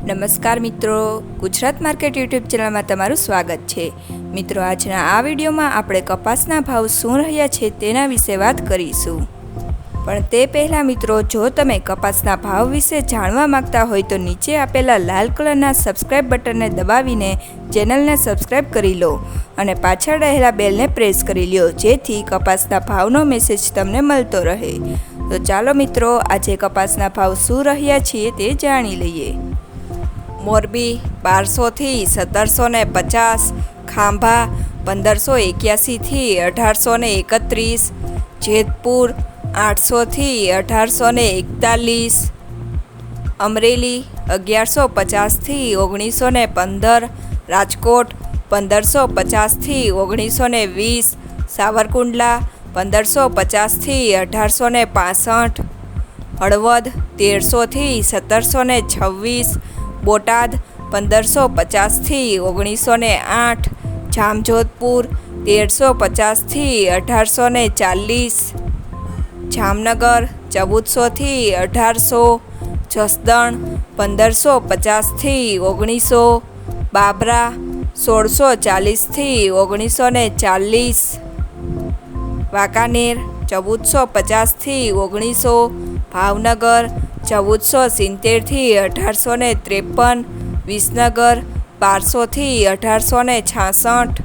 નમસ્કાર મિત્રો, Gujarat market YouTube ચેનલમાં તમારું સ્વાગત છે। મિત્રો, આજના આ વિડીયોમાં આપણે કપાસના ભાવ શું રહ્યા છે તેના વિશે વાત કરીશું। પણ તે પહેલાં મિત્રો, જો તમે કપાસના ભાવ વિશે જાણવા માંગતા હોય તો નીચે આપેલા લાલ કલરના સબસ્ક્રાઇબ બટનને દબાવીને ચેનલને સબસ્ક્રાઇબ કરી લો અને પાછળ રહેલા બેલને પ્રેસ કરી લો, જેથી કપાસના ભાવનો મેસેજ તમને મળતો રહે। તો ચાલો મિત્રો, આજે કપાસના ભાવ શું રહ્યા છે તે જાણી લઈએ। મોરબી 1200 થી 1750, ખાંભા 1581 થી 1831, જેતપુર 800 થી 1841, અમરેલી 1150 થી 1915, રાજકોટ 1550 થી 1920, સાવરકુંડલા 1550 થી 1865, હળવદ 1300 થી 1726, બોટાદ 1550 થી 1908, જામજોધપુર 1350 થી 1840, જામનગર 1400 થી 1800, જસદણ 1550 થી 1900, બાબરા 1640 થી 1940, વાંકાનેર 1450 થી 1900, ભાવનગર 1470 થી 1853, વિસનગર 1200 થી 1866,